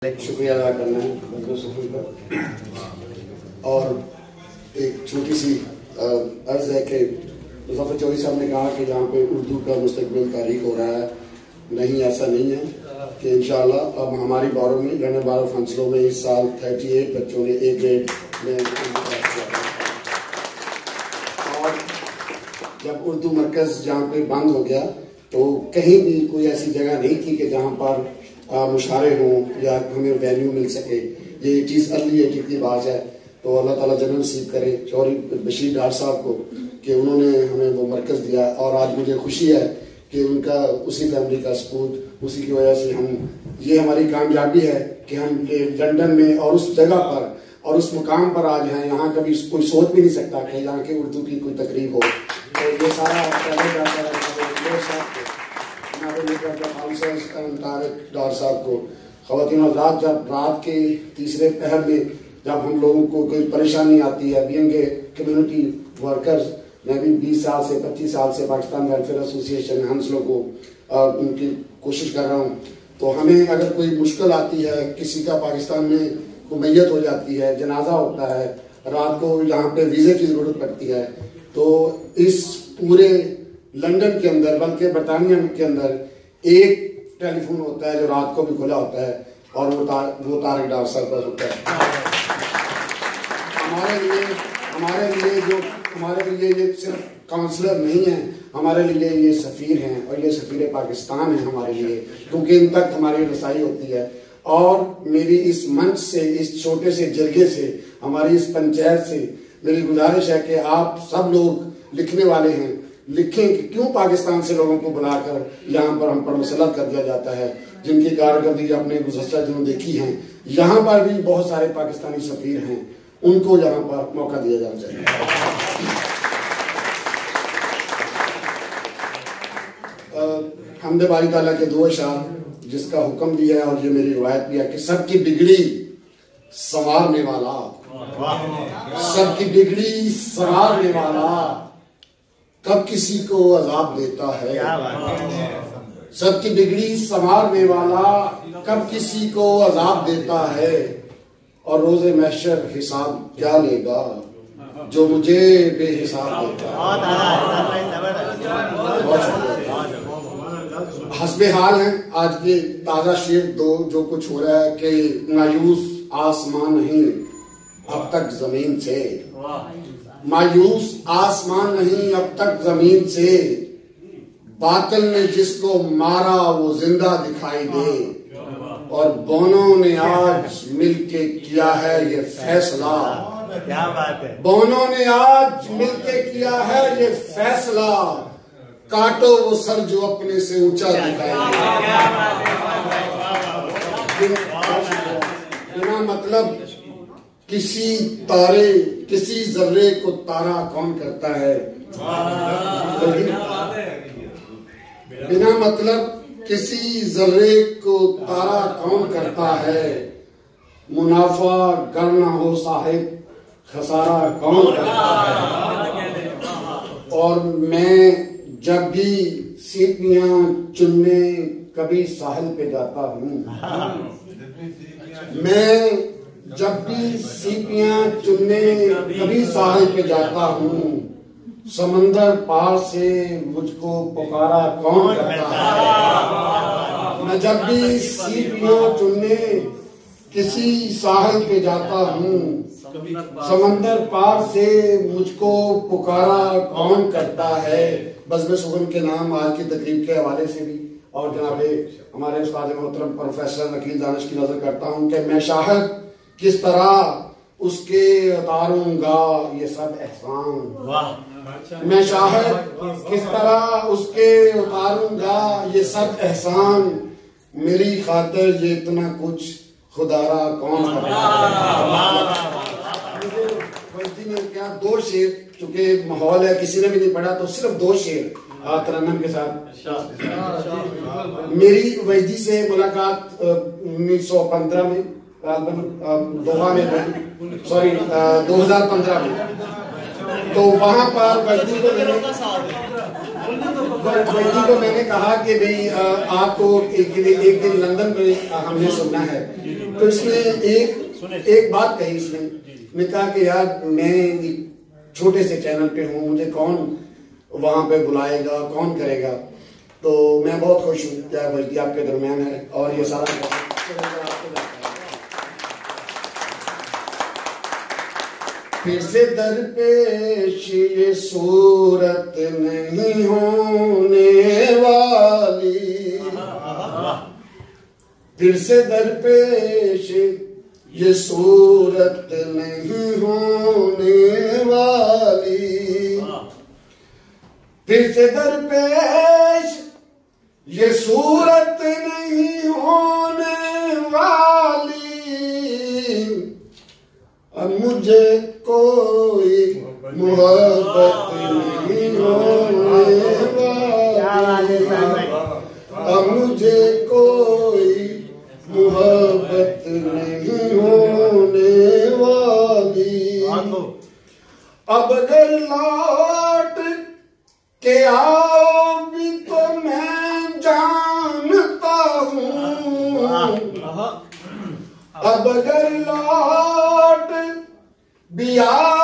शुक्रिया अदा करना है सुकून का। और एक छोटी सी अर्ज है कि मुज़फ़्फ़र चौधरी साहब ने कहा कि यहाँ पे उर्दू का मुस्तक़बिल तारीख हो रहा है। नहीं, ऐसा नहीं है कि इंशाअल्लाह अब हमारी बारों में लंदन बार ऑफ काउंसिल में इस साल 38 बच्चों ने A ग्रेड में और जब उर्दू मरकज़ जहाँ पे बंद हो गया तो कहीं भी कोई ऐसी जगह नहीं थी कि जहाँ पर मुशारे हों या हमें वैल्यू मिल सके। ये चीज़ अर्ली एज की बात है। तो अल्लाह ताला जन्नत नसीब करे चौधरी बशीर डार साहब को कि उन्होंने हमें वो मरकज़ दिया। और आज मुझे खुशी है कि उनका उसी फैमिली का सपूत, उसी की वजह से हम ये हमारी कामयाबी है कि हम लंदन में और उस जगह पर और उस मुकाम पर आज हैं। यहाँ कभी कोई सोच भी नहीं सकता कि यहाँ के उर्दू की कोई तकरीब हो। तो ये सारा पहले जाता है डार साहब को। ख़वातीन हज़रात, जब रात के तीसरे पहर में जब हम लोगों को कोई परेशानी आती है, बीइंग ए कम्युनिटी वर्कर्स, मैं भी 20 साल से 25 साल से पाकिस्तान वेलफेयर एसोसिएशन हंसलों को उनकी कोशिश कर रहा हूँ। तो हमें अगर कोई मुश्किल आती है, किसी का पाकिस्तान में को मैयत हो जाती है, जनाजा होता है, रात को यहाँ पे वीज़े की ज़रूरत पड़ती है, तो इस पूरे लंदन के अंदर बल्कि बरतानिया के अंदर एक टेलीफोन होता है जो रात को भी खुला होता है और वो तारिक डार साहब पर होता है। हमारे लिए ये सिर्फ काउंसलर नहीं है, हमारे लिए ये सफ़ीर हैं और ये सफ़ीर पाकिस्तान है हमारे लिए, क्योंकि इन तक हमारी रसाई होती है। और मेरी इस मंच से, इस छोटे से जरिए से, हमारी इस पंचायत से मेरी गुजारिश है कि आप सब लोग लिखने वाले हैं, लिखें कि क्यों पाकिस्तान से लोगों को बुलाकर यहाँ पर हम पर मसलत कर दिया जाता है, जिनकी कारकर्दगी आपने गुज़श्ता दिनों देखी हैं। यहाँ पर भी बहुत सारे पाकिस्तानी सफ़ीर हैं, उनको यहाँ पर मौका दिया जाना चाहिए। हमदे बारी ताला के दो अशार जिसका हुक्म भी है और ये मेरी रिवायत भी है कि सबकी बिगड़ी संवारने वाला, सबकी बिगड़ी संवारने वाला कब किसी को अजाब देता है। सबकी बिगड़ी संवारने वाला कब किसी को अजाब देता है। और रोज़े महशर हिसाब क्या लेगा जो मुझे बेहिसाब देता है। हस्बे हाल है आज के ताज़ा शेर दो जो कुछ हो रहा है कि मायूस आसमान नहीं अब तक जमीन से, मायूस आसमान नहीं अब तक जमीन से, बातिल ने जिसको मारा वो जिंदा दिखाई दे। और बोनों ने आज मिलके किया है ये फैसला, क्या बात है, बोनों ने आज मिलके किया है ये फैसला, काटो वो सर जो अपने से ऊंचा दिखाई दे। बिना मतलब किसी तारे, किसी जर्रे को तारा कौन करता है। बिना मतलब किसी जर्रे को तारा कौन करता है। मुनाफा गर ना हो साहिब खसारा कौन करता है। और मैं जब भी सीपियां चुनने कभी साहिल पे जाता हूँ, मैं जब भी सीपियां चुनने कभी साहिल पे जाता हूँ, समंदर पार से मुझको पुकारा कौन करता है। मैं जब भी सीपियां चुनने किसी साहिल पे जाता हूँ, समंदर पार से मुझको पुकारा कौन करता है। बज़्म सुगम के नाम आज की तकरीब के हवाले से भी और जनाबे हमारे उस्ताद मोहतरम प्रोफेसर वकील दानिश की नजर करता हूँ कि मैं शाहद किस तरह उसके उतारूंगा ये सब एहसान। मैं शाहद किस तरह उसके उतारूंगा ये सब एहसान, मेरी खातिर ये इतना कुछ खुदारा कौन करता है। क्या दो शेर, चूंकि माहौल है किसी ने भी नहीं पढ़ा तो सिर्फ दो शेर तरन्नुम के साथ। मेरी वजदी से मुलाकात 1915 में दोहा में, सॉरी 2015 में, तो वहां पर वजदी को बेटी को मैंने कहा कि भाई आपको एक दिन लंदन में हमने सुनना है, तो इसने एक बात कही। इसने कहा कि यार मैं छोटे से चैनल पे हूँ, मुझे कौन वहां पे बुलाएगा, कौन करेगा। तो मैं बहुत खुश हूँ क्या बल्कि आपके दरमियान है और ये सारा फिर से दरपेश ये सूरत नहीं होने वाली, फिर से दरपेश ये सूरत नहीं होने वाली, फिर से दरपेश ये सूरत नहीं होने वाली। अब मुझे कोई मोहब्बत नहीं होने वाली, अब मुझे कोई मोहब्बत नहीं होने वाली। अब अगर लौट के आओ भी तो मैं जानता हूँ, अब अगर लौट भी आओ